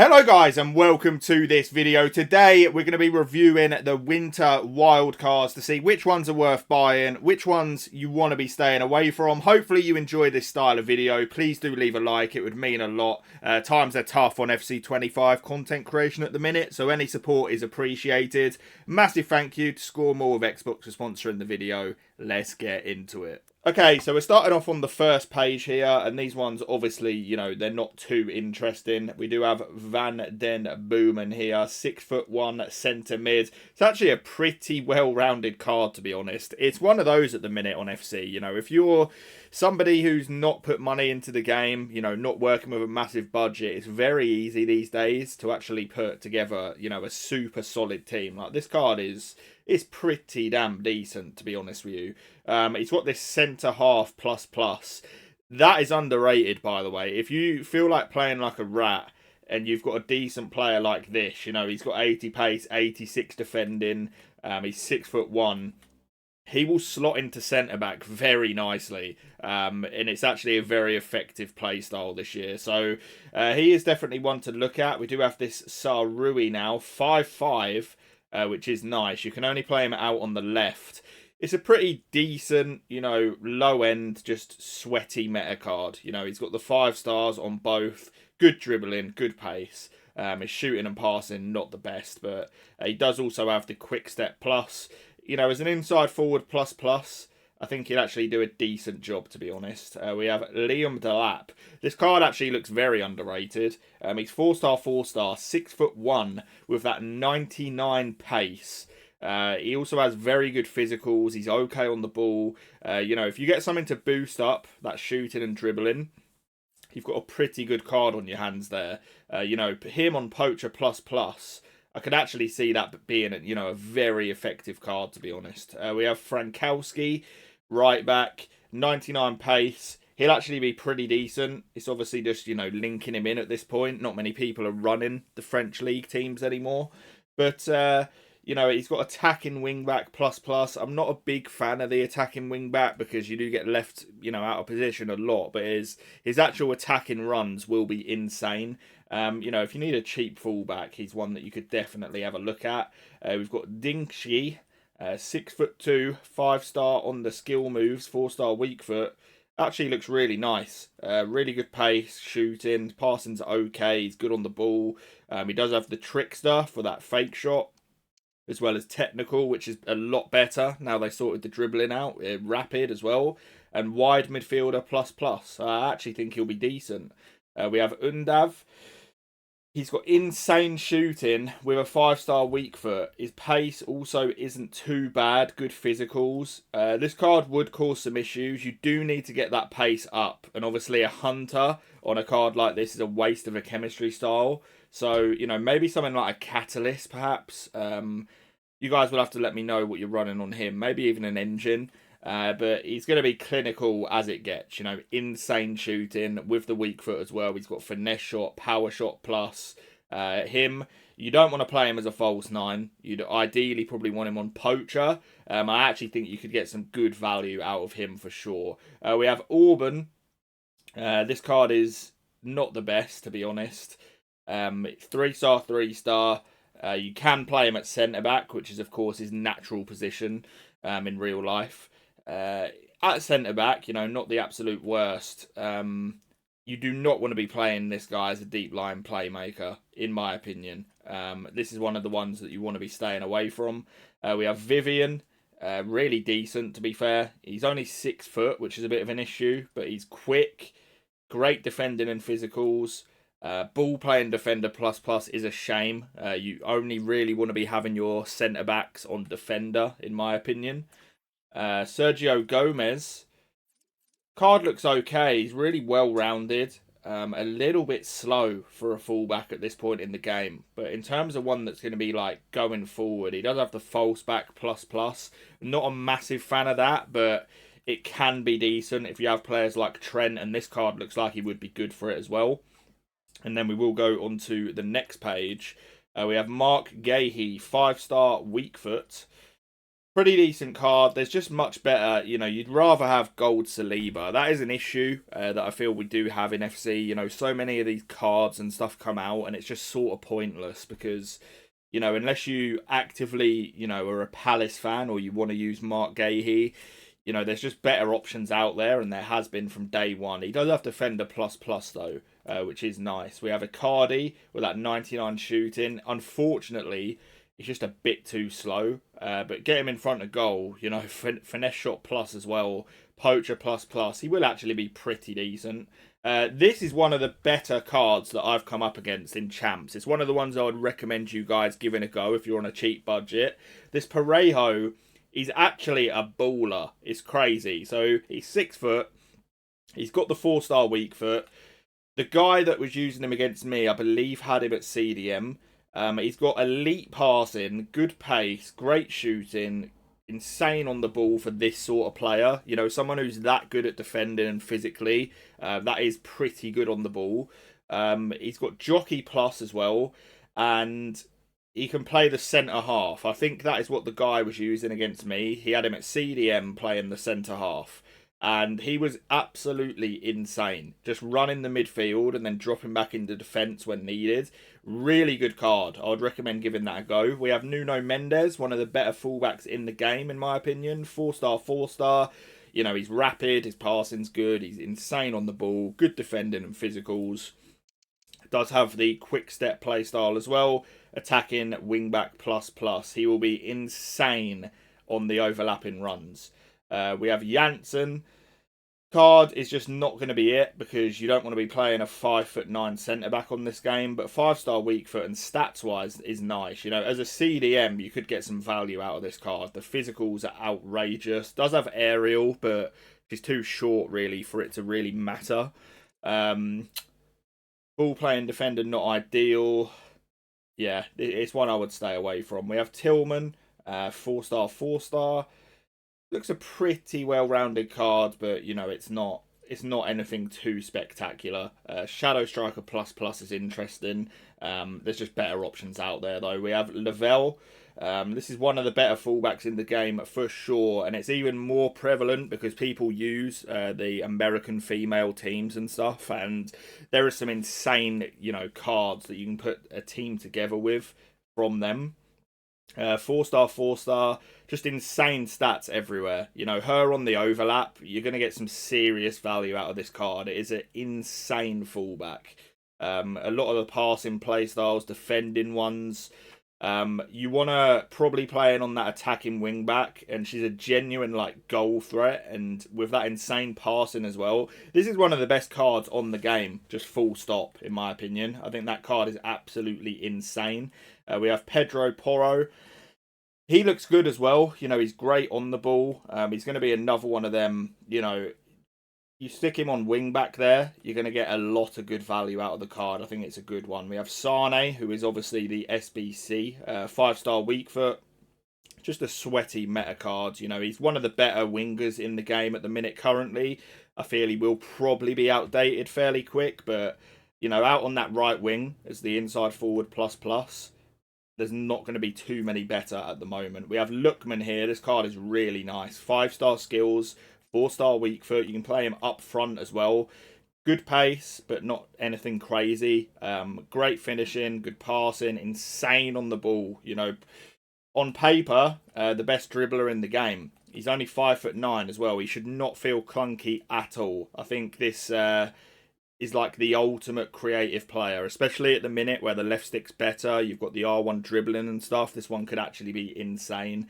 Hello guys and welcome to this video. Today we're going to be reviewing the Winter Wildcards to see which ones are worth buying, which ones you want to be staying away from. Hopefully you enjoy this style of video. Please do leave a like, it would mean a lot. Times are tough on FC25 content creation at the minute, so any support is appreciated. Massive thank you to Score More with Xbox for sponsoring the video. Let's get into it. Okay, so we're starting off on the first page here, and these ones, obviously, you know, they're not too interesting. We do have Van Den Boomen here, 6'1" centre mid. It's actually a pretty well-rounded card, to be honest. It's one of those at the minute on FC, you know, if you're somebody who's not put money into the game, you know, not working with a massive budget, it's very easy these days to actually put together, you know, a super solid team. Like, this card is pretty damn decent, to be honest with you. It's got this centre half plus. That is underrated, by the way. If you feel like playing like a rat and you've got a decent player like this, you know, he's got 80 pace, 86 defending, he's 6'1". He will slot into centre-back very nicely, and it's actually a very effective play style this year. So he is definitely one to look at. We do have this Sarui now, 5'5", which is nice. You can only play him out on the left. It's a pretty decent, you know, low-end, just sweaty meta card. You know, he's got the 5 stars on both. Good dribbling, good pace. His shooting and passing, not the best, but he does also have the quick step plus. You know, as an inside forward plus, I think he'll actually do a decent job, to be honest. We have Liam Delap. This card actually looks very underrated. He's 4-star, 6'1", with that 99 pace. He also has very good physicals. He's okay on the ball. You know, if you get something to boost up that shooting and dribbling, you've got a pretty good card on your hands there. You know, him on Poacher plus. I could actually see that being, you know, a very effective card, to be honest. We have Frankowski, right back, 99 pace. He'll actually be pretty decent. It's obviously just, you know, linking him in at this point. Not many people are running the French league teams anymore. But, you know, he's got attacking wing-back plus. I'm not a big fan of the attacking wing-back because you do get left, you know, out of position a lot. But his actual attacking runs will be insane. You know, if you need a cheap fullback, he's one that you could definitely have a look at. We've got Thankyou, 6'2", 5-star on the skill moves, 4-star weak foot. Actually looks really nice. Really good pace, shooting, passing's okay. He's good on the ball. He does have the trickster for that fake shot, as well as technical, which is a lot better now they sorted the dribbling out. Rapid as well, and wide midfielder plus. I actually think he'll be decent. We have Undav. He's got insane shooting with a 5-star weak foot. His pace also isn't too bad. Good physicals. This card would cause some issues. You do need to get that pace up. And obviously a hunter on a card like this is a waste of a chemistry style. So, you know, maybe something like a catalyst perhaps. You guys will have to let me know what you're running on him. Maybe even an engine. But he's going to be clinical as it gets, you know, insane shooting with the weak foot as well. He's got finesse shot, power shot plus. You don't want to play him as a false 9. You'd ideally probably want him on Poacher. I actually think you could get some good value out of him for sure. We have Auburn. This card is not the best, to be honest. It's 3-star, 3-star. You can play him at centre-back, which is, of course, his natural position in real life. At centre-back, you know, not the absolute worst. You do not want to be playing this guy as a deep line playmaker, in my opinion. This is one of the ones that you want to be staying away from. We have Vivian, really decent, to be fair. He's only 6 foot, which is a bit of an issue, but he's quick, great defending and physicals. Ball playing defender plus is a shame. You only really want to be having your centre-backs on defender, in my opinion. Sergio Gomez. Card looks okay. He's really well-rounded. A little bit slow for a fullback at this point in the game. But in terms of one that's going to be like going forward, he does have the false back plus. Not a massive fan of that, but it can be decent if you have players like Trent, and this card looks like he would be good for it as well. And then we will go on to the next page. We have Mark Gahey, 5-star weak foot. Pretty decent card. There's just much better, you know, you'd rather have gold Saliba. That is an issue that I feel we do have in FC. You know, so many of these cards and stuff come out and it's just sort of pointless because, you know, unless you actively, you know, are a Palace fan or you want to use Mark Gahey, you know, there's just better options out there and there has been from day one. He does have Defender plus plus though, which is nice. We have a Cardi with that 99 shooting. Unfortunately, he's just a bit too slow. But get him in front of goal, you know, finesse shot plus as well, poacher plus plus. He will actually be pretty decent. This is one of the better cards that I've come up against in champs. It's one of the ones I would recommend you guys giving a go if you're on a cheap budget. This Parejo, he's actually a baller. It's crazy. So he's 6 foot. He's got the 4-star weak foot. The guy that was using him against me, I believe, had him at CDM. He's got elite passing, good pace, great shooting, insane on the ball for this sort of player. You know, someone who's that good at defending and physically, that is pretty good on the ball. He's got jockey plus as well, and he can play the centre half. I think that is what the guy was using against me. He had him at CDM playing the centre half. And he was absolutely insane. Just running the midfield and then dropping back into defence when needed. Really good card. I would recommend giving that a go. We have Nuno Mendes, one of the better fullbacks in the game, in my opinion. 4-star, 4-star. You know, he's rapid, his passing's good, he's insane on the ball, good defending and physicals. Does have the quick step play style as well. Attacking wingback plus plus. He will be insane on the overlapping runs. We have Janssen. Card is just not going to be it because you don't want to be playing a 5'9" centre back on this game. But 5-star weak foot and stats wise is nice. You know, as a CDM, you could get some value out of this card. The physicals are outrageous. Does have aerial, but she's too short really for it to really matter. Ball playing defender not ideal. Yeah, it's one I would stay away from. We have Tillman, 4-star, 4-star. Looks a pretty well-rounded card, but you know it's not anything too spectacular. Shadow Striker plus plus is interesting. There's just better options out there though. We have Lavelle. This is one of the better fullbacks in the game for sure, and it's even more prevalent because people use the American female teams and stuff, and there are some insane, you know, cards that you can put a team together with from them. 4-star, 4-star, just insane stats everywhere. You know, her on the overlap, you're going to get some serious value out of this card. It is an insane fullback. A lot of the passing play styles, defending ones. You want to probably play in on that attacking wing back, and she's a genuine like goal threat, and with that insane passing as well. This is one of the best cards on the game, just full stop, in my opinion. I think that card is absolutely insane. We have Pedro Porro. He looks good as well. You know, he's great on the ball. He's going to be another one of them, you know, you stick him on wing back there, you're going to get a lot of good value out of the card. I think it's a good one. We have Sane, who is obviously the SBC, 5-star weak foot. Just a sweaty meta card. You know, he's one of the better wingers in the game at the minute currently. I feel he will probably be outdated fairly quick, but, you know, out on that right wing as the inside forward plus plus, there's not going to be too many better at the moment. We have Lookman here. This card is really nice. 5-star skills, 4-star weak foot. You can play him up front as well. Good pace, but not anything crazy. Great finishing, good passing, insane on the ball. You know, on paper, the best dribbler in the game. He's only 5'9" as well. He should not feel clunky at all. I think this is like the ultimate creative player, especially at the minute where the left stick's better. You've got the R1 dribbling and stuff. This one could actually be insane.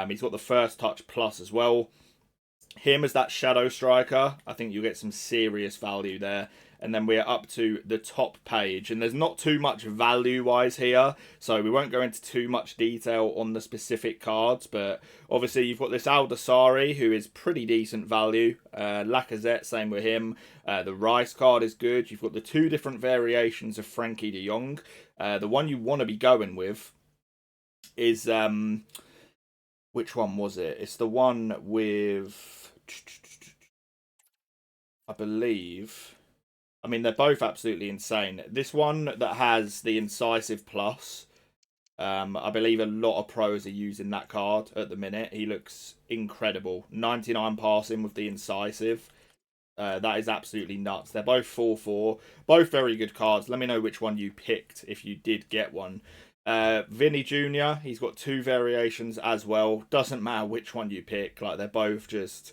He's got the first touch plus as well. Him as that shadow striker, I think you'll get some serious value there. And then we're up to the top page, and there's not too much value wise here, so we won't go into too much detail on the specific cards, but obviously you've got this Aldasari, who is pretty decent value. Lacazette, same with him. The Rice card is good. You've got the 2 different variations of Frankie de Jong. The one you want to be going with is which one was it? It's the one with, I believe, I mean, they're both absolutely insane. This one that has the incisive plus, I believe a lot of pros are using that card at the minute. He looks incredible. 99 passing with the incisive. That is absolutely nuts. They're both 4/4. Both very good cards. Let me know which one you picked if you did get one. Vinny Jr., he's got 2 variations as well. Doesn't matter which one you pick. Like, they're both just...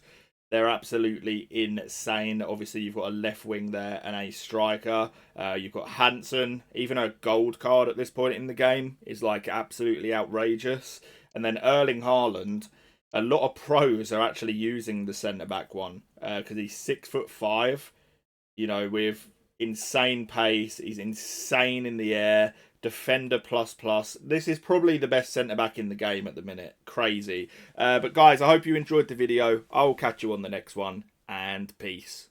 They're absolutely insane. Obviously, you've got a left wing there and a striker. You've got Hansen. Even a gold card at this point in the game is like absolutely outrageous. And then Erling Haaland. A lot of pros are actually using the centre-back one because he's 6'5", you know, with insane pace. He's insane in the air. Defender plus. This is probably the best centre-back in the game at the minute. Crazy. But guys, I hope you enjoyed the video. I will catch you on the next one, and peace.